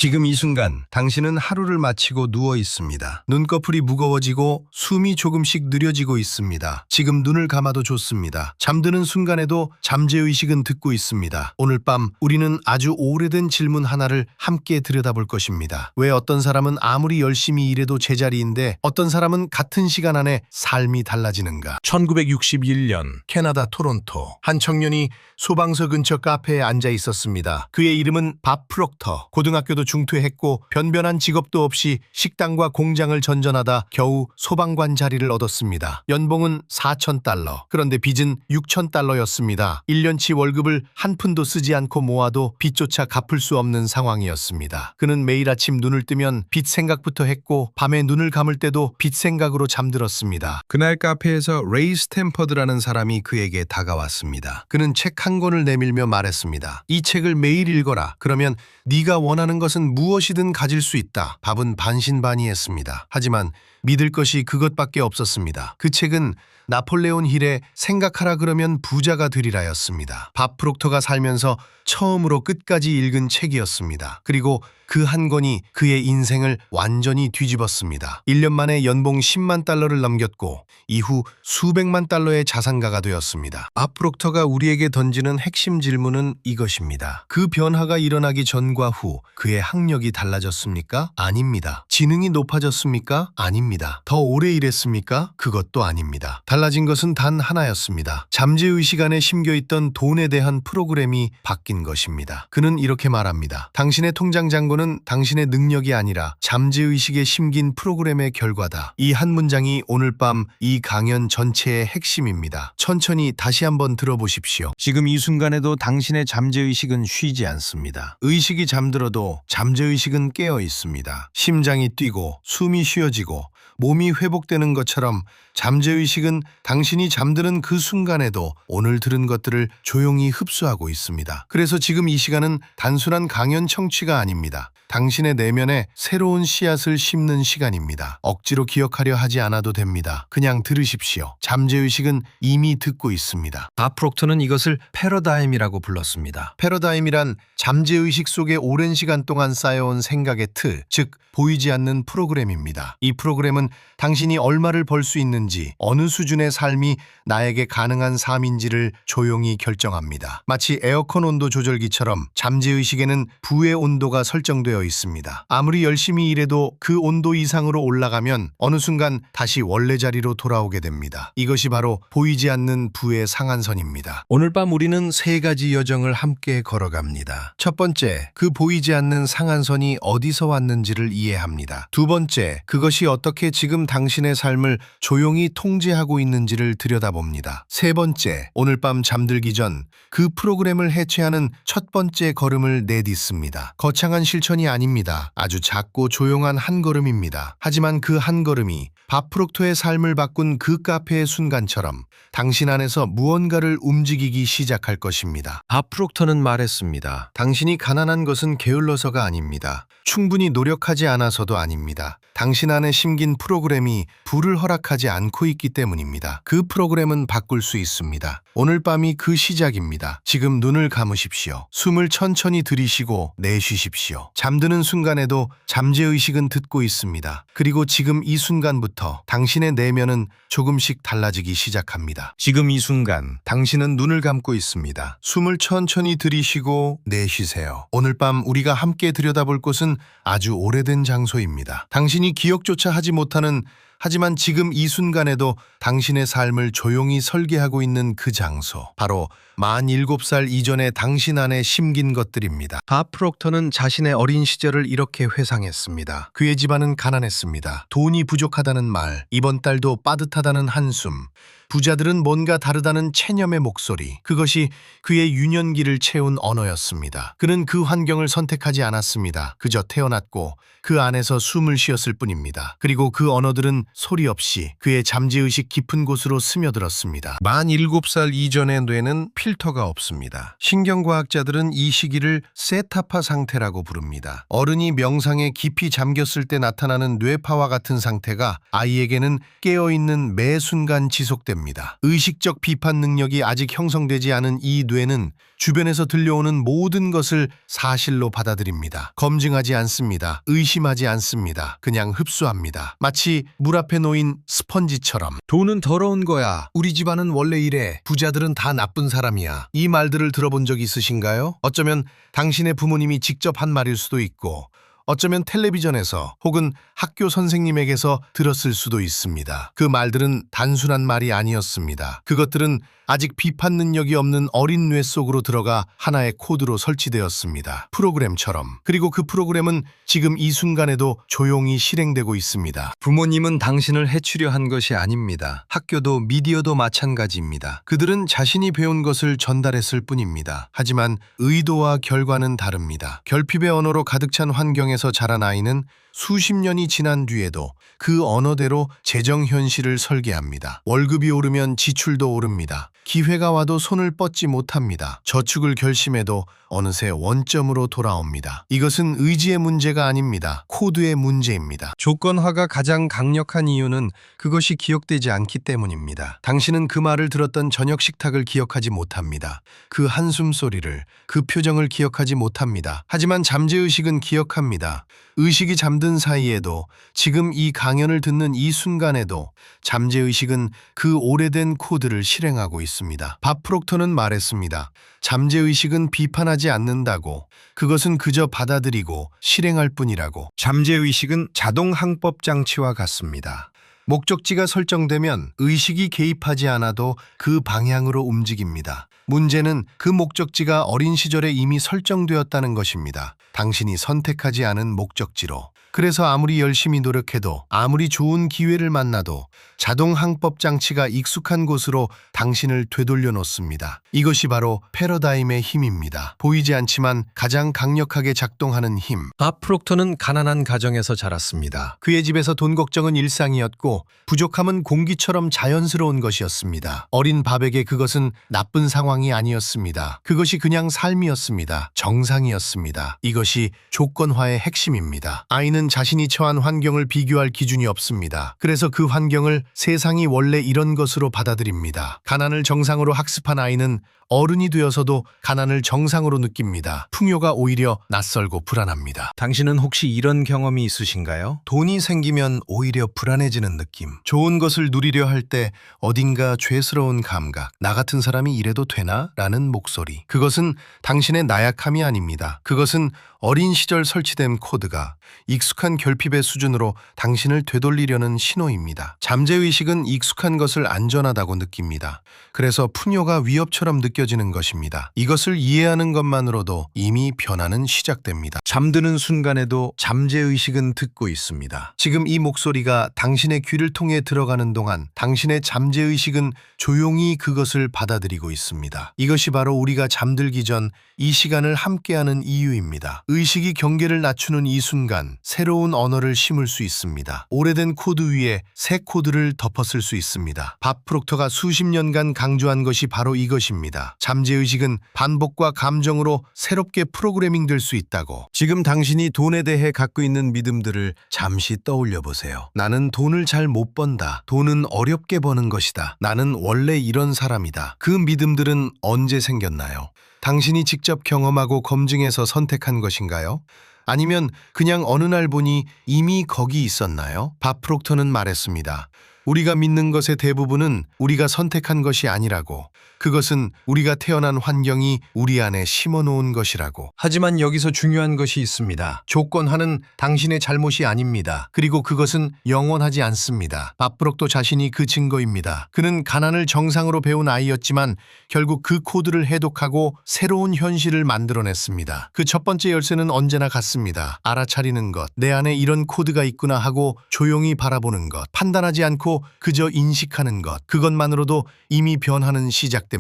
지금 이 순간 당신은 하루를 마치고 누워 있습니다. 눈꺼풀이 무거워지고 숨이 조금씩 느려지고 있습니다. 지금 눈을 감아도 좋습니다. 잠드는 순간에도 잠재의식은 듣고 있습니다. 오늘 밤 우리는 아주 오래된 질문 하나를 함께 들여다볼 것입니다. 왜 어떤 사람은 아무리 열심히 일해도 제자리인데 어떤 사람은 같은 시간 안에 삶이 달라지는가? 1961년 캐나다 토론토 한 청년이 소방서 근처 카페에 앉아 있었습니다. 그의 이름은 밥 프록터. 고등학교도 중퇴했고 변변한 직업도 없이 식당과 공장을 전전하다 겨우 소방관 자리를 얻었습니다. 연봉은 $4,000. 그런데 빚은 $6,000였습니다. 1년치 월급을 한 푼도 쓰지 않고 모아도 빚조차 갚을 수 없는 상황이었습니다. 그는 매일 아침 눈을 뜨면 빚 생각부터 했고 밤에 눈을 감을 때도 빚 생각으로 잠들었습니다. 그날 카페에서 레이 스탠퍼드라는 사람이 그에게 다가왔습니다. 그는 책 한 권을 내밀며 말했습니다. 이 책을 매일 읽어라. 그러면 네가 원하는 것은 무엇이든 가질 수 있다. 밥은 반신반의했습니다. 하지만 믿을 것이 그것밖에 없었습니다. 그 책은 나폴레온 힐의 생각하라 그러면 부자가 되리라였습니다. 밥 프록터가 살면서 처음으로 끝까지 읽은 책이었습니다. 그리고 그 한 권이 그의 인생을 완전히 뒤집었습니다. 1년 만에 연봉 $100,000를 넘겼고 이후 수백만 달러의 자산가가 되었습니다. 밥 프록터가 우리에게 던지는 핵심 질문은 이것입니다. 그 변화가 일어나기 전과 후 그의 학력이 달라졌습니까? 아닙니다. 지능이 높아졌습니까? 아닙니다. 더 오래 일했습니까? 그것도 아닙니다. 달라진 것은 단 하나였습니다. 잠재의식 안에 심겨있던 돈에 대한 프로그램이 바뀐 것입니다. 그는 이렇게 말합니다. 당신의 통장 잔고는 당신의 능력이 아니라 잠재의식에 심긴 프로그램의 결과다. 이 한 문장이 오늘 밤 이 강연 전체의 핵심입니다. 천천히 다시 한번 들어보십시오. 지금 이 순간에도 당신의 잠재의식은 쉬지 않습니다. 의식이 잠들어도 잠재의식은 깨어 있습니다. 심장이 뛰고 숨이 쉬어지고 몸이 회복되는 것처럼 잠재의식은 당신이 잠드는 그 순간에도 오늘 들은 것들을 조용히 흡수하고 있습니다. 그래서 지금 이 시간은 단순한 강연 청취가 아닙니다. 당신의 내면에 새로운 씨앗을 심는 시간입니다. 억지로 기억하려 하지 않아도 됩니다. 그냥 들으십시오. 잠재의식은 이미 듣고 있습니다. 밥 프록터는 이것을 패러다임이라고 불렀습니다. 패러다임이란 잠재의식 속에 오랜 시간 동안 쌓여온 생각의 틀, 즉 보이지 않는 프로그램입니다. 이 프로그램은 당신이 얼마를 벌 수 있는지, 어느 수준의 삶이 나에게 가능한 삶인지를 조용히 결정합니다. 마치 에어컨 온도 조절기처럼 잠재의식에는 부의 온도가 설정되어 있습니다. 아무리 열심히 일해도 그 온도 이상으로 올라가면 어느 순간 다시 원래 자리로 돌아오게 됩니다. 이것이 바로 보이지 않는 부의 상한선입니다. 오늘 밤 우리는 세 가지 여정을 함께 걸어갑니다. 첫 번째, 그 보이지 않는 상한선이 어디서 왔는지를 이해합니다. 두 번째, 그것이 어떻게 지금 당신의 삶을 조용히 통제하고 있는지를 들여다봅니다. 세 번째, 오늘 밤 잠들기 전 그 프로그램을 해체하는 첫 번째 걸음을 내딛습니다. 거창한 실천이 아닙니다. 아주 작고 조용한 한 걸음입니다. 하지만 그 한 걸음이 밥 프록터의 삶을 바꾼 그 카페의 순간처럼 당신 안에서 무언가를 움직이기 시작할 것입니다. 밥 프록터는 말했습니다. 당신이 가난한 것은 게을러서가 아닙니다. 충분히 노력하지 않아서도 아닙니다. 당신 안에 심긴 프로그램이 부를 허락하지 않고 있기 때문입니다. 그 프로그램은 바꿀 수 있습니다. 오늘 밤이 그 시작입니다. 지금 눈을 감으십시오. 숨을 천천히 들이쉬고 내쉬십시오. 잠드는 순간에도 잠재의식은 듣고 있습니다. 그리고 지금 이 순간부터 당신의 내면은 조금씩 달라지기 시작합니다. 지금 이 순간 당신은 눈을 감고 있습니다. 숨을 천천히 들이쉬고 내쉬세요. 오늘 밤 우리가 함께 들여다볼 곳은 아주 오래된 장소입니다. 당신이 기억조차 하지 못하는, 하지만 지금 이 순간에도 당신의 삶을 조용히 설계하고 있는 그 장소, 바로 47살 이전에 당신 안에 심긴 것들입니다. 밥 프록터는 자신의 어린 시절을 이렇게 회상했습니다. 그의 집안은 가난했습니다. 돈이 부족하다는 말, 이번 달도 빠듯하다는 한숨, 부자들은 뭔가 다르다는 체념의 목소리, 그것이 그의 유년기를 채운 언어였습니다. 그는 그 환경을 선택하지 않았습니다. 그저 태어났고 그 안에서 숨을 쉬었을 뿐입니다. 그리고 그 언어들은 소리 없이 그의 잠재의식 깊은 곳으로 스며들었습니다. 47살 이전의 뇌는 필터가 없습니다. 신경과학자들은 이 시기를 세타파 상태라고 부릅니다. 어른이 명상에 깊이 잠겼을 때 나타나는 뇌파와 같은 상태가 아이에게는 깨어있는 매 순간 지속됩니다. 의식적 비판 능력이 아직 형성되지 않은 이 뇌는 주변에서 들려오는 모든 것을 사실로 받아들입니다. 검증하지 않습니다. 의심하지 않습니다. 그냥 흡수합니다. 마치 물 앞에 놓인 스펀지처럼. 돈은 더러운 거야. 우리 집안은 원래 이래. 부자들은 다 나쁜 사람이야. 이 말들을 들어본 적 있으신가요? 어쩌면 당신의 부모님이 직접 한 말일 수도 있고 어쩌면 텔레비전에서 혹은 학교 선생님에게서 들었을 수도 있습니다. 그 말들은 단순한 말이 아니었습니다. 그것들은 아직 비판 능력이 없는 어린 뇌 속으로 들어가 하나의 코드로 설치되었습니다. 프로그램처럼. 그리고 그 프로그램은 지금 이 순간에도 조용히 실행되고 있습니다. 부모님은 당신을 해치려 한 것이 아닙니다. 학교도 미디어도 마찬가지입니다. 그들은 자신이 배운 것을 전달했을 뿐입니다. 하지만 의도와 결과는 다릅니다. 결핍의 언어로 가득 찬 환경에서 자란 아이는 수십 년이 지난 뒤에도 그 언어대로 재정 현실을 설계합니다. 월급이 오르면 지출도 오릅니다. 기회가 와도 손을 뻗지 못합니다. 저축을 결심해도 어느새 원점으로 돌아옵니다. 이것은 의지의 문제가 아닙니다. 코드의 문제입니다. 조건화가 가장 강력한 이유는 그것이 기억되지 않기 때문입니다. 당신은 그 말을 들었던 저녁 식탁을 기억하지 못합니다. 그 한숨 소리를, 그 표정을 기억하지 못합니다. 하지만 잠재의식은 기억합니다. 의식이 잠든 사이에도 지금 이 강연을 듣는 이 순간에도 잠재의식은 그 오래된 코드를 실행하고 있습니다. 밥 프록터는 말했습니다. 잠재의식은 비판하지 않는다고. 그것은 그저 받아들이고 실행할 뿐이라고. 잠재의식은 자동 항법 장치와 같습니다. 목적지가 설정되면 의식이 개입하지 않아도 그 방향으로 움직입니다. 문제는 그 목적지가 어린 시절에 이미 설정되었다는 것입니다. 당신이 선택하지 않은 목적지로. 그래서 아무리 열심히 노력해도 아무리 좋은 기회를 만나도 자동 항법 장치가 익숙한 곳으로 당신을 되돌려 놓습니다. 이것이 바로 패러다임의 힘입니다. 보이지 않지만 가장 강력하게 작동하는 힘. 밥 프록터는 가난한 가정에서 자랐습니다. 그의 집에서 돈 걱정은 일상이었고 부족함은 공기처럼 자연스러운 것이었습니다. 어린 밥에게 그것은 나쁜 상황이 아니었습니다. 그것이 그냥 삶이었습니다. 정상이었습니다. 이것이 조건화의 핵심입니다. 아이는 자신이 처한 환경을 비교할 기준이 없습니다. 그래서 그 환경을 세상이 원래 이런 것으로 받아들입니다. 가난을 정상으로 학습한 아이는 어른이 되어서도 가난을 정상으로 느낍니다. 풍요가 오히려 낯설고 불안합니다. 당신은 혹시 이런 경험이 있으신가요? 돈이 생기면 오히려 불안해지는 느낌. 좋은 것을 누리려 할 때 어딘가 죄스러운 감각. 나 같은 사람이 이래도 되나? 라는 목소리. 그것은 당신의 나약함이 아닙니다. 그것은 어린 시절 설치된 코드가 익숙한 결핍의 수준으로 당신을 되돌리려는 신호입니다. 잠재의식은 익숙한 것을 안전하다고 느낍니다. 그래서 풍요가 위협처럼 느껴지는 것입니다. 이것을 이해하는 것만으로도 이미 변화는 시작됩니다. 잠드는 순간에도 잠재의식은 듣고 있습니다. 지금 이 목소리가 당신의 귀를 통해 들어가는 동안 당신의 잠재의식은 조용히 그것을 받아들이고 있습니다. 이것이 바로 우리가 잠들기 전 이 시간을 함께하는 이유입니다. 의식이 경계를 낮추는 이 순간 새로운 언어를 심을 수 있습니다. 오래된 코드 위에 새 코드를 덮었을 수 있습니다. 밥 프록터가 수십 년간 강조한 것이 바로 이것입니다. 잠재의식은 반복과 감정으로 새롭게 프로그래밍 될 수 있다고. 지금 당신이 돈에 대해 갖고 있는 믿음들을 잠시 떠올려 보세요. 나는 돈을 잘 못 번다. 돈은 어렵게 버는 것이다. 나는 원래 이런 사람이다. 그 믿음들은 언제 생겼나요? 당신이 직접 경험하고 검증해서 선택한 것인가요? 아니면 그냥 어느 날 보니 이미 거기 있었나요? 밥 프록터는 말했습니다. 우리가 믿는 것의 대부분은 우리가 선택한 것이 아니라고. 그것은 우리가 태어난 환경이 우리 안에 심어놓은 것이라고. 하지만 여기서 중요한 것이 있습니다. 조건화는 당신의 잘못이 아닙니다. 그리고 그것은 영원하지 않습니다. 밥 프록터 자신이 그 증거입니다. 그는 가난을 정상으로 배운 아이였지만 결국 그 코드를 해독하고 새로운 현실을 만들어냈습니다. 그 첫 번째 열쇠는 언제나 같습니다. 알아차리는 것. 내 안에 이런 코드가 있구나 하고 조용히 바라보는 것. 판단하지 않고 그저 인식하는 것. 그것만으로도 이미 변화는 시작됩니다.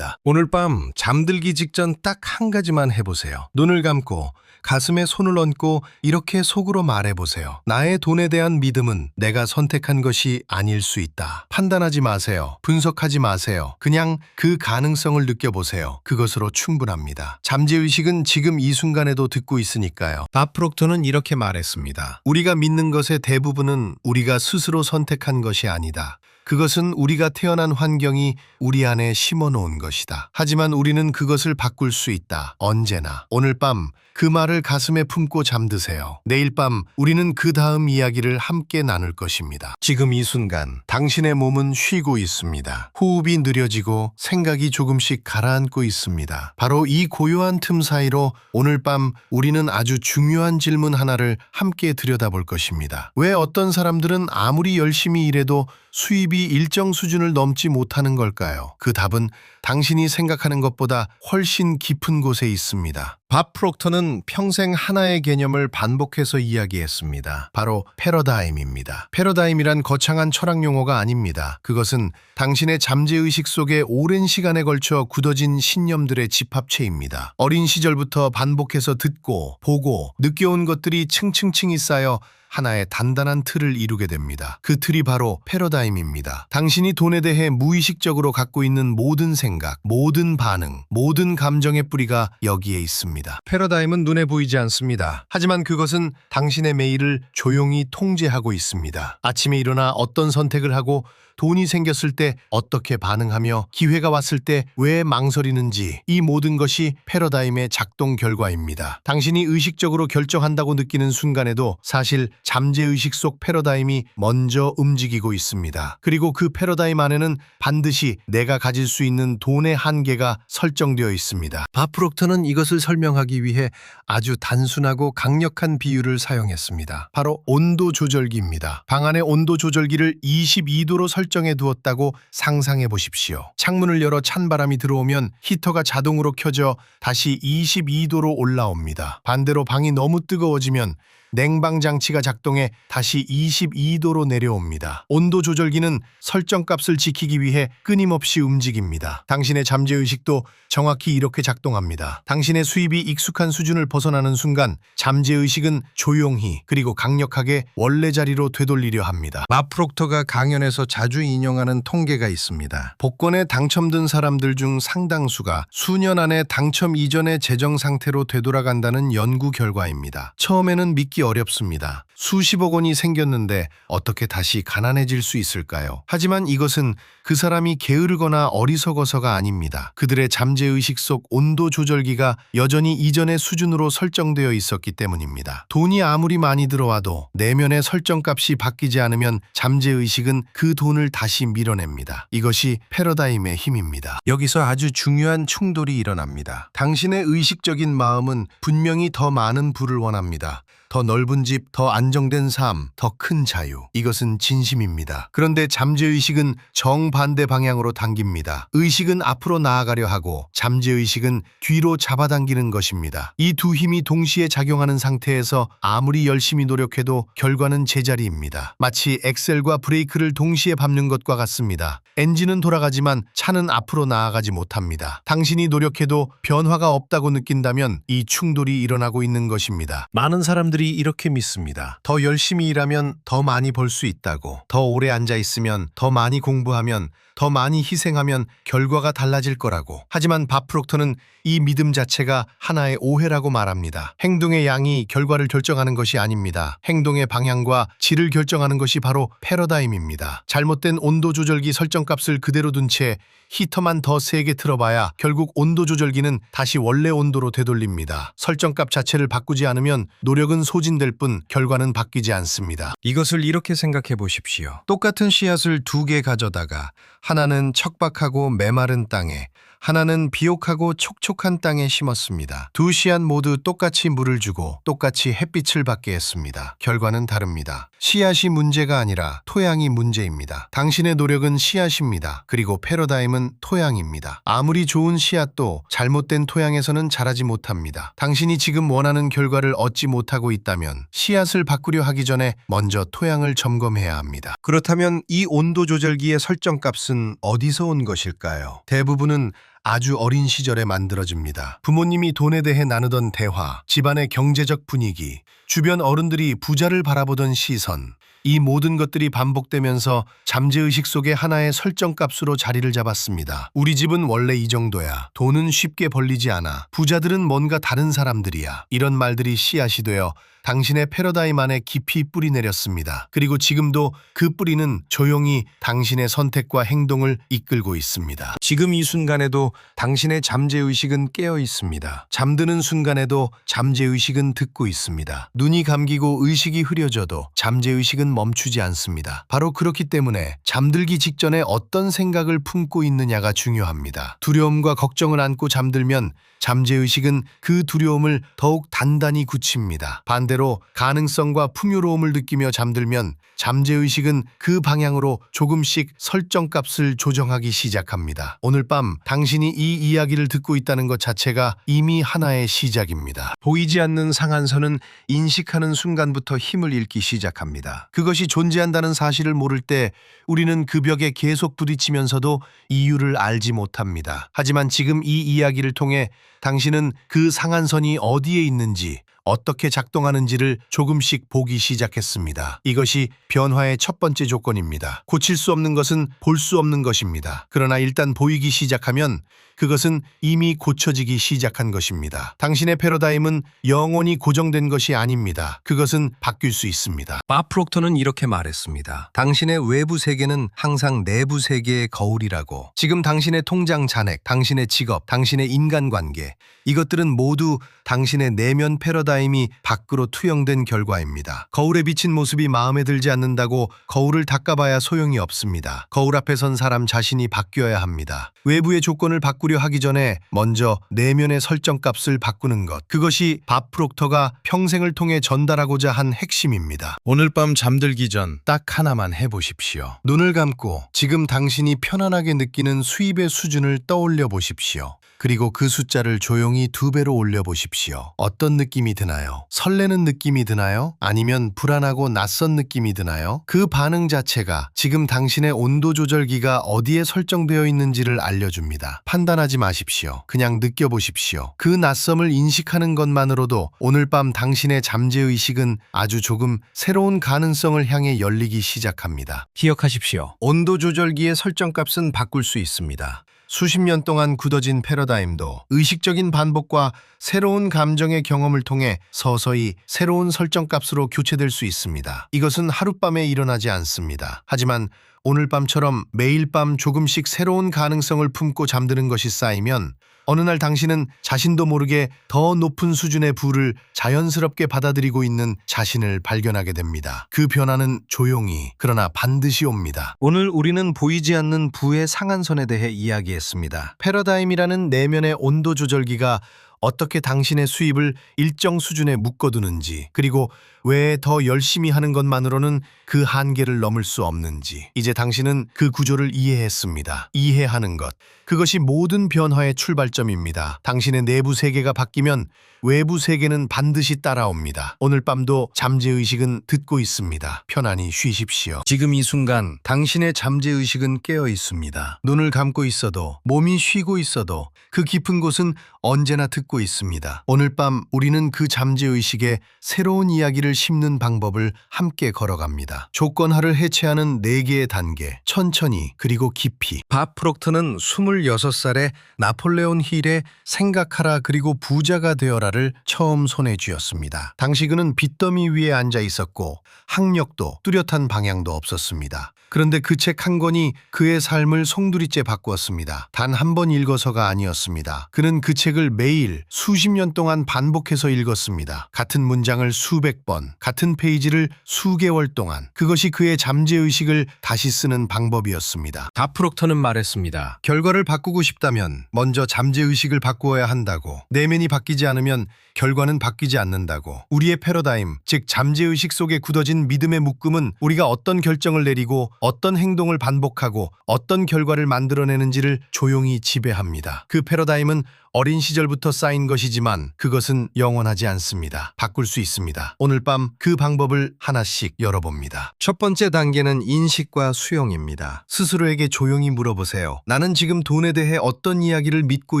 오늘 밤 잠들기 직전 딱 한 가지만 해보세요. 눈을 감고 가슴에 손을 얹고 이렇게 속으로 말해보세요. 나의 돈에 대한 믿음은 내가 선택한 것이 아닐 수 있다. 판단하지 마세요. 분석하지 마세요. 그냥 그 가능성을 느껴보세요. 그것으로 충분합니다. 잠재의식은 지금 이 순간에도 듣고 있으니까요. 밥 프록터는 이렇게 말했습니다. 우리가 믿는 것의 대부분은 우리가 스스로 선택한 것이 아니다. 그것은 우리가 태어난 환경이 우리 안에 심어놓은 것이다. 하지만 우리는 그것을 바꿀 수 있다. 언제나. 오늘 밤 그 말을 가슴에 품고 잠드세요. 내일 밤 우리는 그 다음 이야기를 함께 나눌 것입니다. 지금 이 순간 당신의 몸은 쉬고 있습니다. 호흡이 느려지고 생각이 조금씩 가라앉고 있습니다. 바로 이 고요한 틈 사이로 오늘 밤 우리는 아주 중요한 질문 하나를 함께 들여다볼 것입니다. 왜 어떤 사람들은 아무리 열심히 일해도 수입이 일정 수준을 넘지 못하는 걸까요? 그 답은 당신이 생각하는 것보다 훨씬 깊은 곳에 있습니다. 밥 프록터는 평생 하나의 개념을 반복해서 이야기했습니다. 바로 패러다임입니다. 패러다임이란 거창한 철학 용어가 아닙니다. 그것은 당신의 잠재의식 속에 오랜 시간에 걸쳐 굳어진 신념들의 집합체입니다. 어린 시절부터 반복해서 듣고 보고 느껴온 것들이 층층층이 쌓여 하나의 단단한 틀을 이루게 됩니다. 그 틀이 바로 패러다임입니다. 당신이 돈에 대해 무의식적으로 갖고 있는 모든 생각, 모든 반응, 모든 감정의 뿌리가 여기에 있습니다. 패러다임은 눈에 보이지 않습니다. 하지만 그것은 당신의 매일을 조용히 통제하고 있습니다. 아침에 일어나 어떤 선택을 하고 돈이 생겼을 때 어떻게 반응하며 기회가 왔을 때 왜 망설이는지, 이 모든 것이 패러다임의 작동 결과입니다. 당신이 의식적으로 결정한다고 느끼는 순간에도 사실 잠재의식 속 패러다임이 먼저 움직이고 있습니다. 그리고 그 패러다임 안에는 반드시 내가 가질 수 있는 돈의 한계가 설정되어 있습니다. 밥 프록터는 이것을 설명하기 위해 아주 단순하고 강력한 비유를 사용했습니다. 바로 온도 조절기입니다. 방 안의 온도 조절기를 22도로 설정해 두었다고 상상해 보십시오. 창문을 열어 찬 바람이 들어오면 히터가 자동으로 켜져 다시 22도로 올라옵니다. 반대로 방이 너무 뜨거워지면 냉방 장치가 작동해 다시 22도로 내려옵니다. 온도 조절기는 설정값을 지키기 위해 끊임없이 움직입니다. 당신의 잠재의식도 정확히 이렇게 작동합니다. 당신의 수입이 익숙한 수준을 벗어나는 순간 잠재의식은 조용히 그리고 강력하게 원래 자리로 되돌리려 합니다. 밥 프록터가 강연에서 자주 인용하는 통계가 있습니다. 복권에 당첨된 사람들 중 상당수가 수년 안에 당첨 이전의 재정 상태로 되돌아간다는 연구 결과입니다. 처음에는 믿기 어렵습니다. 수십억 원이 생겼는데 어떻게 다시 가난해질 수 있을까요? 하지만 이것은 그 사람이 게으르거나 어리석어서가 아닙니다. 그들의 잠재의식 속 온도 조절기가 여전히 이전의 수준으로 설정되어 있었기 때문입니다. 돈이 아무리 많이 들어와도 내면의 설정값이 바뀌지 않으면 잠재의식은 그 돈을 다시 밀어냅니다. 이것이 패러다임의 힘입니다. 여기서 아주 중요한 충돌이 일어납니다. 당신의 의식적인 마음은 분명히 더 많은 부를 원합니다. 더 넓은 집, 더 안정된 삶, 더 큰 자유. 이것은 진심입니다. 그런데 잠재의식은 정반대 방향으로 당깁니다. 의식은 앞으로 나아가려 하고 잠재의식은 뒤로 잡아당기는 것입니다. 이 두 힘이 동시에 작용하는 상태에서 아무리 열심히 노력해도 결과는 제자리입니다. 마치 엑셀과 브레이크를 동시에 밟는 것과 같습니다. 엔진은 돌아가지만 차는 앞으로 나아가지 못합니다. 당신이 노력해도 변화가 없다고 느낀다면 이 충돌이 일어나고 있는 것입니다. 많은 사람들이 이렇게 믿습니다. 더 열심히 일하면 더 많이 벌 수 있다고. 더 오래 앉아 있으면, 더 많이 공부하면, 더 많이 희생하면 결과가 달라질 거라고. 하지만 밥 프록터는 이 믿음 자체가 하나의 오해라고 말합니다. 행동의 양이 결과를 결정하는 것이 아닙니다. 행동의 방향과 질을 결정하는 것이 바로 패러다임입니다. 잘못된 온도 조절기 설정값을 그대로 둔 채 히터만 더 세게 틀어봐야 결국 온도 조절기는 다시 원래 온도로 되돌립니다. 설정값 자체를 바꾸지 않으면 노력은 소진될 뿐 결과는 바뀌지 않습니다. 이것을 이렇게 생각해 보십시오. 똑같은 씨앗을 두 개 가져다가 하나는 척박하고 메마른 땅에, 하나는 비옥하고 촉촉한 땅에 심었습니다. 두 씨앗 모두 똑같이 물을 주고 똑같이 햇빛을 받게 했습니다. 결과는 다릅니다. 씨앗이 문제가 아니라 토양이 문제입니다. 당신의 노력은 씨앗입니다. 그리고 패러다임은 토양입니다. 아무리 좋은 씨앗도 잘못된 토양에서는 자라지 못합니다. 당신이 지금 원하는 결과를 얻지 못하고 있다면 씨앗을 바꾸려 하기 전에 먼저 토양을 점검해야 합니다. 그렇다면 이 온도 조절기의 설정값은 어디서 온 것일까요? 대부분은 아주 어린 시절에 만들어집니다. 부모님이 돈에 대해 나누던 대화, 집안의 경제적 분위기, 주변 어른들이 부자를 바라보던 시선, 이 모든 것들이 반복되면서 잠재의식 속의 하나의 설정값으로 자리를 잡았습니다. 우리 집은 원래 이 정도야. 돈은 쉽게 벌리지 않아. 부자들은 뭔가 다른 사람들이야. 이런 말들이 씨앗이 되어 당신의 패러다임 안에 깊이 뿌리 내렸습니다. 그리고 지금도 그 뿌리는 조용히 당신의 선택과 행동을 이끌고 있습니다. 지금 이 순간에도 당신의 잠재의식은 깨어 있습니다. 잠드는 순간에도 잠재의식은 듣고 있습니다. 눈이 감기고 의식이 흐려져도 잠재의식은 멈추지 않습니다. 바로 그렇기 때문에 잠들기 직전에 어떤 생각을 품고 있느냐가 중요합니다. 두려움과 걱정을 안고 잠들면 잠재의식은 그 두려움을 더욱 단단히 굳힙니다. 반대로 가능성과 풍요로움을 느끼며 잠들면 잠재의식은 그 방향으로 조금씩 설정값을 조정하기 시작합니다. 오늘 밤 당신이 이 이야기를 듣고 있다는 것 자체가 이미 하나의 시작입니다. 보이지 않는 상한선은 인식하는 순간부터 힘을 잃기 시작합니다. 그것이 존재한다는 사실을 모를 때 우리는 그 벽에 계속 부딪히면서도 이유를 알지 못합니다. 하지만 지금 이 이야기를 통해 당신은 그 상한선이 어디에 있는지, 어떻게 작동하는지를 조금씩 보기 시작했습니다. 이것이 변화의 첫 번째 조건입니다. 고칠 수 없는 것은 볼 수 없는 것입니다. 그러나 일단 보이기 시작하면 그것은 이미 고쳐지기 시작한 것입니다. 당신의 패러다임은 영원히 고정된 것이 아닙니다. 그것은 바뀔 수 있습니다. 밥 프록터는 이렇게 말했습니다. 당신의 외부 세계는 항상 내부 세계의 거울이라고. 지금 당신의 통장 잔액, 당신의 직업, 당신의 인간관계, 이것들은 모두 당신의 내면 패러다임이 밖으로 투영된 결과입니다. 거울에 비친 모습이 마음에 들지 않는다고 거울을 닦아봐야 소용이 없습니다. 거울 앞에 선 사람 자신이 바뀌어야 합니다. 외부의 조건을 바꾸려 하기 전에 먼저 내면의 설정값을 바꾸는 것, 그것이 밥 프록터가 평생을 통해 전달하고자 한 핵심입니다. 오늘 밤 잠들기 전 딱 하나만 해보십시오. 눈을 감고 지금 당신이 편안하게 느끼는 수입의 수준을 떠올려 보십시오. 그리고 그 숫자를 조용히 2배로 올려보십시오. 어떤 느낌이 드나요? 설레는 느낌이 드나요? 아니면 불안하고 낯선 느낌이 드나요? 그 반응 자체가 지금 당신의 온도 조절기가 어디에 설정되어 있는지를 알려줍니다. 판단하지 마십시오. 그냥 느껴보십시오. 그 낯섦을 인식하는 것만으로도 오늘 밤 당신의 잠재의식은 아주 조금 새로운 가능성을 향해 열리기 시작합니다. 기억하십시오. 온도 조절기의 설정값은 바꿀 수 있습니다. 수십 년 동안 굳어진 패러다임도 의식적인 반복과 새로운 감정의 경험을 통해 서서히 새로운 설정값으로 교체될 수 있습니다. 이것은 하룻밤에 일어나지 않습니다. 하지만 오늘 밤처럼 매일 밤 조금씩 새로운 가능성을 품고 잠드는 것이 쌓이면 어느 날 당신은 자신도 모르게 더 높은 수준의 부를 자연스럽게 받아들이고 있는 자신을 발견하게 됩니다. 그 변화는 조용히 그러나 반드시 옵니다. 오늘 우리는 보이지 않는 부의 상한선에 대해 이야기했습니다. 패러다임이라는 내면의 온도 조절기가 어떻게 당신의 수입을 일정 수준에 묶어두는지, 그리고 왜 더 열심히 하는 것만으로는 그 한계를 넘을 수 없는지, 이제 당신은 그 구조를 이해했습니다. 이해하는 것, 그것이 모든 변화의 출발점입니다. 당신의 내부 세계가 바뀌면 외부 세계는 반드시 따라옵니다. 오늘 밤도 잠재의식은 듣고 있습니다. 편안히 쉬십시오. 지금 이 순간 당신의 잠재의식은 깨어 있습니다. 눈을 감고 있어도, 몸이 쉬고 있어도 그 깊은 곳은 언제나 듣고 있습니다. 오늘 밤 우리는 그 잠재의식에 새로운 이야기를 심는 방법을 함께 걸어갑니다. 조건하를 해체하는 4개의 단계, 천천히 그리고 깊이. 밥 프록터는 26살에 나폴레온 힐의 생각하라 그리고 부자가 되어라를 처음 손에 쥐었습니다. 당시 그는 빚더미 위에 앉아 있었고 학력도 뚜렷한 방향도 없었습니다. 그런데 그 책 한 권이 그의 삶을 송두리째 바꾸었습니다. 단 한 번 읽어서가 아니었습니다. 그는 그 책을 매일 수십 년 동안 반복해서 읽었습니다. 같은 문장을 수백 번, 같은 페이지를 수개월 동안. 그것이 그의 잠재의식을 다시 쓰는 방법이었습니다. 밥 프록터는 말했습니다. 결과를 바꾸고 싶다면 먼저 잠재의식을 바꾸어야 한다고. 내면이 바뀌지 않으면 결과는 바뀌지 않는다고. 우리의 패러다임, 즉 잠재의식 속에 굳어진 믿음의 묶음은 우리가 어떤 결정을 내리고 어떤 행동을 반복하고 어떤 결과를 만들어내는지를 조용히 지배합니다. 그 패러다임은 어린 시절부터 쌓인 것이지만 그것은 영원하지 않습니다. 바꿀 수 있습니다. 오늘 밤 그 방법을 하나씩 열어봅니다. 첫 번째 단계는 인식과 수용입니다. 스스로에게 조용히 물어보세요. 나는 지금 돈에 대해 어떤 이야기를 믿고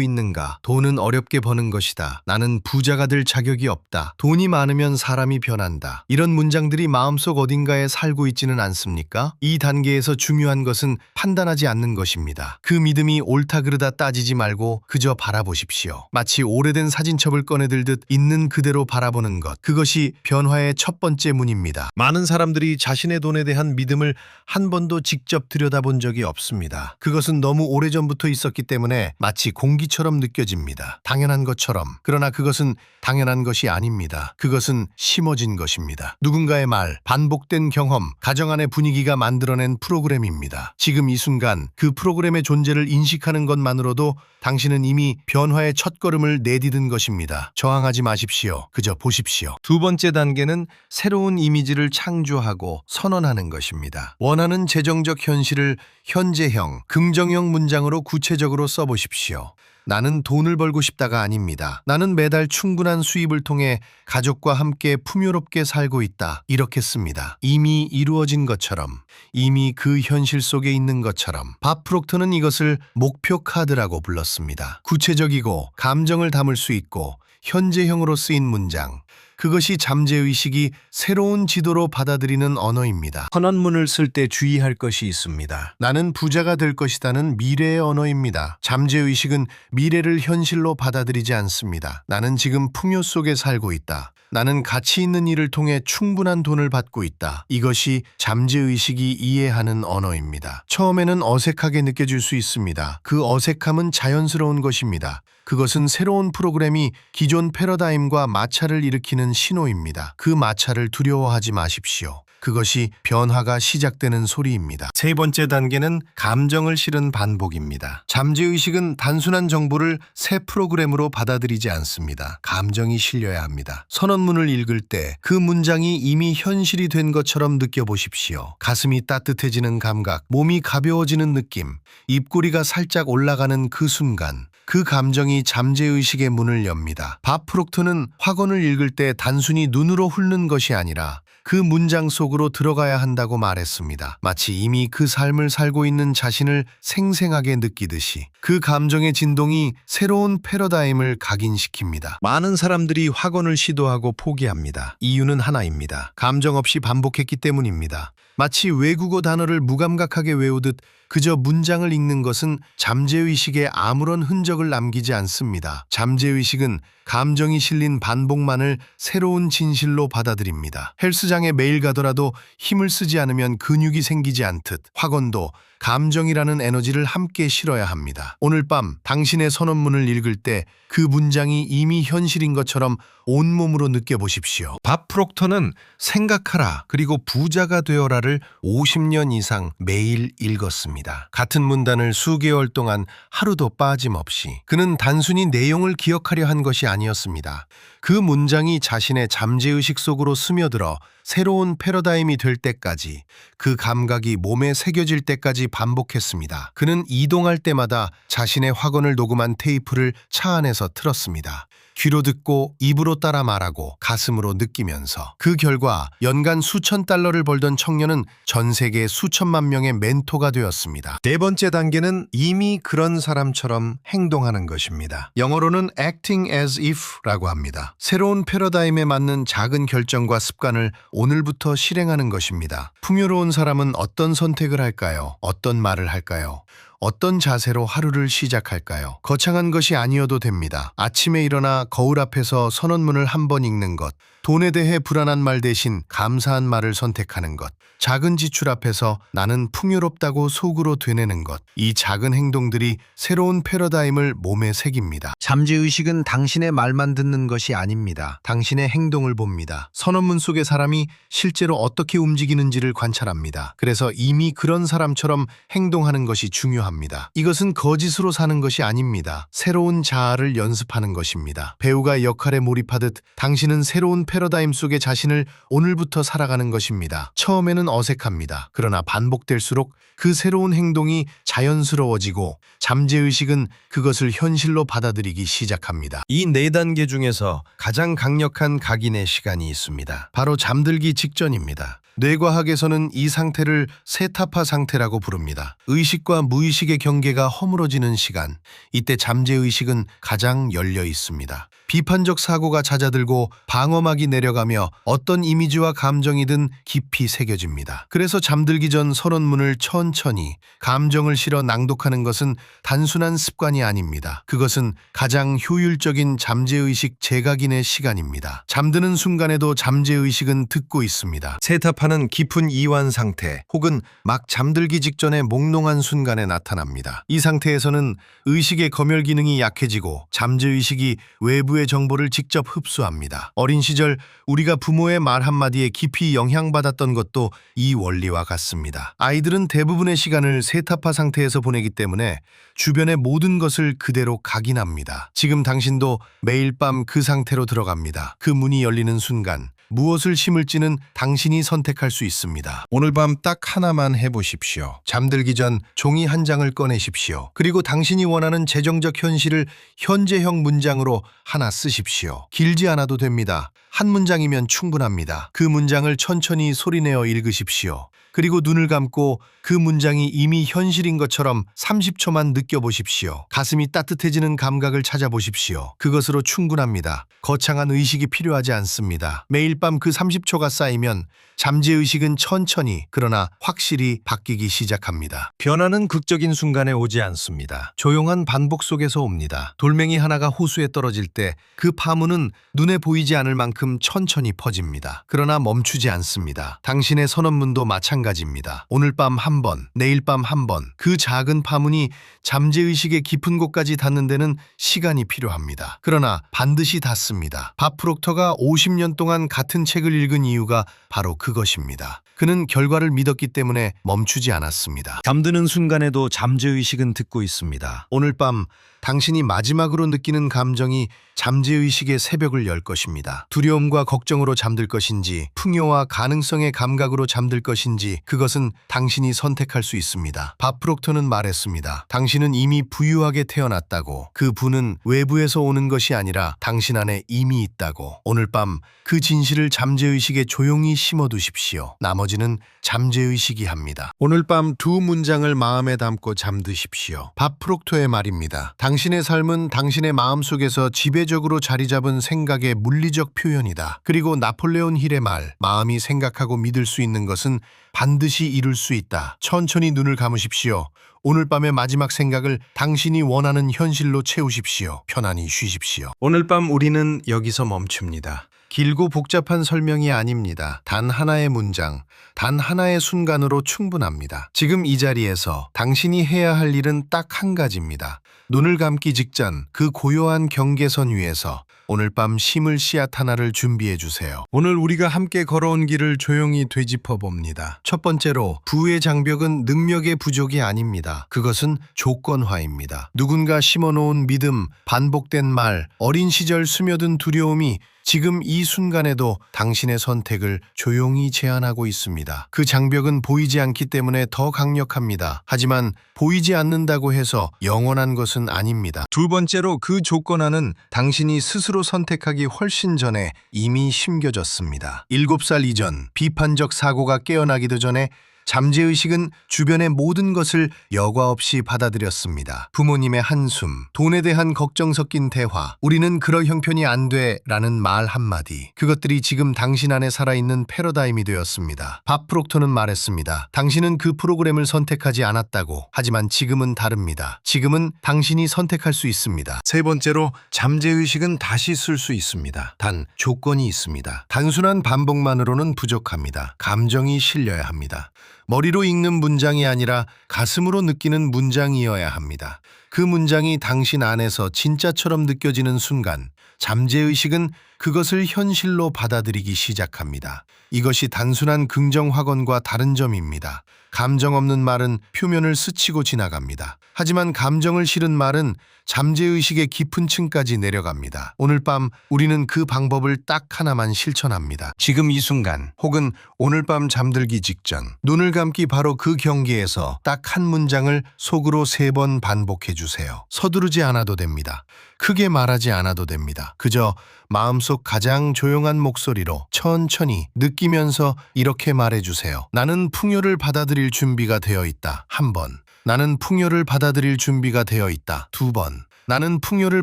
있는가? 돈은 어렵게 버는 것이다. 나는 부자가 될 자격이 없다. 돈이 많으면 사람이 변한다. 이런 문장들이 마음속 어딘가에 살고 있지는 않습니까? 이 단계에서 중요한 것은 판단하지 않는 것입니다. 그 믿음이 옳다 그르다 따지지 말고 그저 바라보십시오. 마치 오래된 사진첩을 꺼내들듯 있는 그대로 바라보는 것. 그것이 변화의 첫 번째 문입니다. 많은 사람들이 자신의 돈에 대한 믿음을 한 번도 직접 들여다본 적이 없습니다. 그것은 너무 오래전부터 있었기 때문에 마치 공기처럼 느껴집니다. 당연한 것처럼. 그러나 그것은 당연한 것이 아닙니다. 그것은 심어진 것입니다. 누군가의 말, 반복된 경험, 가정 안의 분위기가 만들어낸 프로그램입니다. 지금 이 순간 그 프로그램의 존재를 인식하는 것만으로도 당신은 이미 변화의 첫걸음을 내디딘 것입니다. 저항하지 마십시오. 그저 보십시오. 두 번째 단계는 새로운 이미지를 창조하고 선언하는 것입니다. 원하는 재정적 현실을 현재형, 긍정형 문장으로 구체적으로 써보십시오. 나는 돈을 벌고 싶다가 아닙니다. 나는 매달 충분한 수입을 통해 가족과 함께 풍요롭게 살고 있다. 이렇게 씁니다. 이미 이루어진 것처럼, 이미 그 현실 속에 있는 것처럼. 밥 프록터는 이것을 목표 카드라고 불렀습니다. 구체적이고 감정을 담을 수 있고 현재형으로 쓰인 문장. 그것이 잠재의식이 새로운 지도로 받아들이는 언어입니다. 선언문을 쓸 때 주의할 것이 있습니다. 나는 부자가 될 것이다는 미래의 언어입니다. 잠재의식은 미래를 현실로 받아들이지 않습니다. 나는 지금 풍요 속에 살고 있다. 나는 가치 있는 일을 통해 충분한 돈을 받고 있다. 이것이 잠재의식이 이해하는 언어입니다. 처음에는 어색하게 느껴질 수 있습니다. 그 어색함은 자연스러운 것입니다. 그것은 새로운 프로그램이 기존 패러다임과 마찰을 일으키는 신호입니다. 그 마찰을 두려워하지 마십시오. 그것이 변화가 시작되는 소리입니다. 세 번째 단계는 감정을 실은 반복입니다. 잠재의식은 단순한 정보를 새 프로그램으로 받아들이지 않습니다. 감정이 실려야 합니다. 선언문을 읽을 때 그 문장이 이미 현실이 된 것처럼 느껴보십시오. 가슴이 따뜻해지는 감각, 몸이 가벼워지는 느낌, 입꼬리가 살짝 올라가는 그 순간, 그 감정이 잠재의식의 문을 엽니다. 밥 프록터는 확언을 읽을 때 단순히 눈으로 훑는 것이 아니라 그 문장 속으로 들어가야 한다고 말했습니다. 마치 이미 그 삶을 살고 있는 자신을 생생하게 느끼듯이 그 감정의 진동이 새로운 패러다임을 각인시킵니다. 많은 사람들이 확언을 시도하고 포기합니다. 이유는 하나입니다. 감정 없이 반복했기 때문입니다. 마치 외국어 단어를 무감각하게 외우듯 그저 문장을 읽는 것은 잠재의식에 아무런 흔적을 남기지 않습니다. 잠재의식은 감정이 실린 반복만을 새로운 진실로 받아들입니다. 헬스장에 매일 가더라도 힘을 쓰지 않으면 근육이 생기지 않듯 확언도 감정이라는 에너지를 함께 실어야 합니다. 오늘 밤 당신의 선언문을 읽을 때 그 문장이 이미 현실인 것처럼 온몸으로 느껴보십시오. 밥 프록터는 생각하라 그리고 부자가 되어라를 50년 이상 매일 읽었습니다. 같은 문단을 수개월 동안 하루도 빠짐없이. 그는 단순히 내용을 기억하려 한 것이 아니었습니다. 그 문장이 자신의 잠재의식 속으로 스며들어 새로운 패러다임이 될 때까지, 그 감각이 몸에 새겨질 때까지 반복했습니다. 그는 이동할 때마다 자신의 확언을 녹음한 테이프를 차 안에서 틀었습니다. 귀로 듣고 입으로 따라 말하고 가슴으로 느끼면서. 그 결과 연간 수천 달러를 벌던 청년은 전 세계 수천만 명의 멘토가 되었습니다. 네 번째 단계는 이미 그런 사람처럼 행동하는 것입니다. 영어로는 acting as if라고 합니다. 새로운 패러다임에 맞는 작은 결정과 습관을 오늘부터 실행하는 것입니다. 풍요로운 사람은 어떤 선택을 할까요? 어떤 말을 할까요? 어떤 자세로 하루를 시작할까요? 거창한 것이 아니어도 됩니다. 아침에 일어나 거울 앞에서 선언문을 한 번 읽는 것, 돈에 대해 불안한 말 대신 감사한 말을 선택하는 것, 작은 지출 앞에서 나는 풍요롭다고 속으로 되뇌는 것, 이 작은 행동들이 새로운 패러다임을 몸에 새깁니다. 잠재의식은 당신의 말만 듣는 것이 아닙니다. 당신의 행동을 봅니다. 선언문 속의 사람이 실제로 어떻게 움직이는지를 관찰합니다. 그래서 이미 그런 사람처럼 행동하는 것이 중요합니다. 이것은 거짓으로 사는 것이 아닙니다. 새로운 자아를 연습하는 것입니다. 배우가 역할에 몰입하듯 당신은 새로운 패러다임 속의 자신을 오늘부터 살아가는 것입니다. 처음에는 어색합니다. 그러나 반복될수록 그 새로운 행동이 자연스러워지고 잠재의식은 그것을 현실로 받아들이기 시작합니다. 이 4단계 중에서 가장 강력한 각인의 시간이 있습니다. 바로 잠들기 직전입니다. 뇌과학에서는 이 상태를 세타파 상태라고 부릅니다. 의식과 무의식의 경계가 허물어지는 시간, 이때 잠재의식은 가장 열려 있습니다. 비판적 사고가 잦아들고 방어막이 내려가며 어떤 이미지와 감정이든 깊이 새겨집니다. 그래서 잠들기 전 선언문을 천천히 감정을 실어 낭독하는 것은 단순한 습관이 아닙니다. 그것은 가장 효율적인 잠재의식 재각인의 시간입니다. 잠드는 순간에도 잠재의식은 듣고 있습니다. 세타파는 깊은 이완 상태 혹은 막 잠들기 직전에 몽롱한 순간에 나타납니다. 이 상태에서는 의식의 검열 기능이 약해지고 잠재의식이 외부의 정보를 직접 흡수합니다. 어린 시절 우리가 부모의 말 한마디에 깊이 영향받았던 것도 이 원리와 같습니다. 아이들은 대부분의 시간을 세타파 상태에서 보내기 때문에 주변의 모든 것을 그대로 각인합니다. 지금 당신도 매일 밤 그 상태로 들어갑니다. 그 문이 열리는 순간 무엇을 심을지는 당신이 선택할 수 있습니다. 오늘 밤 딱 하나만 해보십시오. 잠들기 전 종이 한 장을 꺼내십시오. 그리고 당신이 원하는 재정적 현실을 현재형 문장으로 하나 쓰십시오. 길지 않아도 됩니다. 한 문장이면 충분합니다. 그 문장을 천천히 소리내어 읽으십시오. 그리고 눈을 감고 그 문장이 이미 현실인 것처럼 30초만 느껴보십시오. 가슴이 따뜻해지는 감각을 찾아보십시오. 그것으로 충분합니다. 거창한 의식이 필요하지 않습니다. 매일 밤 그 30초가 쌓이면 잠재의식은 천천히 그러나 확실히 바뀌기 시작합니다. 변화는 극적인 순간에 오지 않습니다. 조용한 반복 속에서 옵니다. 돌멩이 하나가 호수에 떨어질 때 그 파문은 눈에 보이지 않을 만큼 천천히 퍼집니다. 그러나 멈추지 않습니다. 당신의 선언문도 마찬가지입니다. 오늘 밤 한 번, 내일 밤 한 번, 그 작은 파문이 잠재의식의 깊은 곳까지 닿는 데는 시간이 필요합니다. 그러나 반드시 닿습니다. 밥 프록터가 50년 동안 같은 책을 읽은 이유가 바로 그것입니다. 그는 결과를 믿었기 때문에 멈추지 않았습니다. 잠드는 순간에도 잠재의식은 듣고 있습니다. 오늘 밤 당신이 마지막으로 느끼는 감정이 잠재의식의 새벽을 열 것입니다. 두려움과 걱정으로 잠들 것인지 풍요와 가능성의 감각으로 잠들 것인지 그것은 당신이 선택할 수 있습니다. 밥 프록터는 말했습니다. 당신은 이미 부유하게 태어났다고. 그 부는 외부에서 오는 것이 아니라 당신 안에 이미 있다고. 오늘 밤 그 진실을 잠재의식에 조용히 심어두십시오. 나머지는 잠재의식이 합니다. 오늘 밤 2문장을 마음에 담고 잠드십시오. 밥 프록터의 말입니다. 당신의 삶은 당신의 마음속에서 지배적으로 자리 잡은 생각의 물리적 표현이다. 그리고 나폴레온 힐의 말, 마음이 생각하고 믿을 수 있는 것은 반드시 이룰 수 있다. 천천히 눈을 감으십시오. 오늘 밤의 마지막 생각을 당신이 원하는 현실로 채우십시오. 편안히 쉬십시오. 오늘 밤 우리는 여기서 멈춥니다. 길고 복잡한 설명이 아닙니다. 단 하나의 문장, 단 하나의 순간으로 충분합니다. 지금 이 자리에서 당신이 해야 할 일은 딱 한 가지입니다. 눈을 감기 직전 그 고요한 경계선 위에서 오늘 밤 심을 씨앗 하나를 준비해 주세요. 오늘 우리가 함께 걸어온 길을 조용히 되짚어 봅니다. 첫 번째로 부의 장벽은 능력의 부족이 아닙니다. 그것은 조건화입니다. 누군가 심어놓은 믿음, 반복된 말, 어린 시절 스며든 두려움이 지금 이 순간에도 당신의 선택을 조용히 제한하고 있습니다. 그 장벽은 보이지 않기 때문에 더 강력합니다. 하지만 보이지 않는다고 해서 영원한 것은 아닙니다. 두 번째로 그 조건화는 당신이 스스로 선택하기 훨씬 전에 이미 심겨졌습니다. 7살 이전 비판적 사고가 깨어나기도 전에 잠재의식은 주변의 모든 것을 여과 없이 받아들였습니다. 부모님의 한숨, 돈에 대한 걱정 섞인 대화, 우리는 그럴 형편이 안 돼 라는 말 한마디, 그것들이 지금 당신 안에 살아있는 패러다임이 되었습니다. 밥 프록터는 말했습니다. 당신은 그 프로그램을 선택하지 않았다고. 하지만 지금은 다릅니다. 지금은 당신이 선택할 수 있습니다. 세 번째로 잠재의식은 다시 쓸 수 있습니다. 단 조건이 있습니다. 단순한 반복만으로는 부족합니다. 감정이 실려야 합니다. 머리로 읽는 문장이 아니라 가슴으로 느끼는 문장이어야 합니다. 그 문장이 당신 안에서 진짜처럼 느껴지는 순간 잠재의식은 그것을 현실로 받아들이기 시작합니다. 이것이 단순한 긍정 확언과 다른 점입니다. 감정 없는 말은 표면을 스치고 지나갑니다. 하지만 감정을 실은 말은 잠재의식의 깊은 층까지 내려갑니다. 오늘 밤 우리는 그 방법을 딱 하나만 실천합니다. 지금 이 순간 혹은 오늘 밤 잠들기 직전 눈을 감기 바로 그 경계에서 딱 한 문장을 속으로 3번 반복해 주세요. 서두르지 않아도 됩니다. 크게 말하지 않아도 됩니다. 그저 마음속 가장 조용한 목소리로 천천히 느끼면서 이렇게 말해주세요. 나는 풍요를 받아들일 준비가 되어 있다. 1번. 나는 풍요를 받아들일 준비가 되어 있다. 2번. 나는 풍요를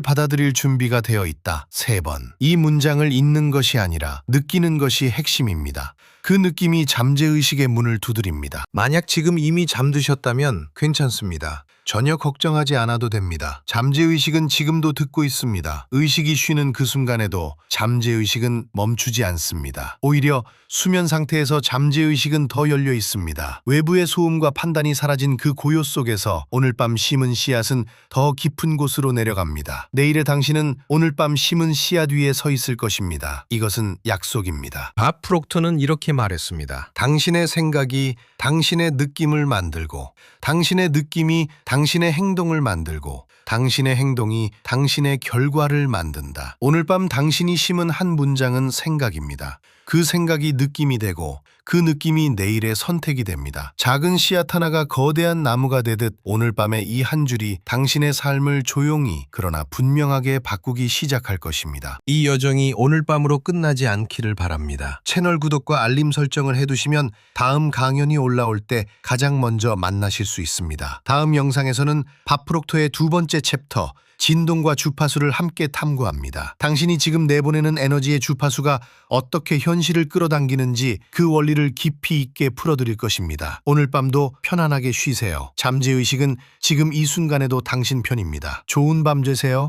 받아들일 준비가 되어 있다. 3번. 이 문장을 읽는 것이 아니라 느끼는 것이 핵심입니다. 그 느낌이 잠재의식의 문을 두드립니다. 만약 지금 이미 잠드셨다면 괜찮습니다. 전혀 걱정하지 않아도 됩니다. 잠재의식은 지금도 듣고 있습니다. 의식이 쉬는 그 순간에도 잠재의식은 멈추지 않습니다. 오히려 수면 상태에서 잠재의식은 더 열려 있습니다. 외부의 소음과 판단이 사라진 그 고요 속에서 오늘 밤 심은 씨앗은 더 깊은 곳으로 내려갑니다. 내일의 당신은 오늘 밤 심은 씨앗 위에 서 있을 것입니다. 이것은 약속입니다. 밥 프록터는 이렇게 말했습니다. 당신의 생각이 당신의 느낌을 만들고 당신의 느낌이 당신의 행동을 만들고 당신의 행동이 당신의 결과를 만든다. 오늘 밤 당신이 심은 한 문장은 생각입니다. 그 생각이 느낌이 되고 그 느낌이 내일의 선택이 됩니다. 작은 씨앗 하나가 거대한 나무가 되듯 오늘 밤의 이 한 줄이 당신의 삶을 조용히 그러나 분명하게 바꾸기 시작할 것입니다. 이 여정이 오늘 밤으로 끝나지 않기를 바랍니다. 채널 구독과 알림 설정을 해두시면 다음 강연이 올라올 때 가장 먼저 만나실 수 있습니다. 다음 영상에서는 밥프록토의 2번째 챕터 진동과 주파수를 함께 탐구합니다. 당신이 지금 내보내는 에너지의 주파수가 어떻게 현실을 끌어당기는지 그 원리를 깊이 있게 풀어드릴 것입니다. 오늘 밤도 편안하게 쉬세요. 잠재의식은 지금 이 순간에도 당신 편입니다. 좋은 밤 되세요.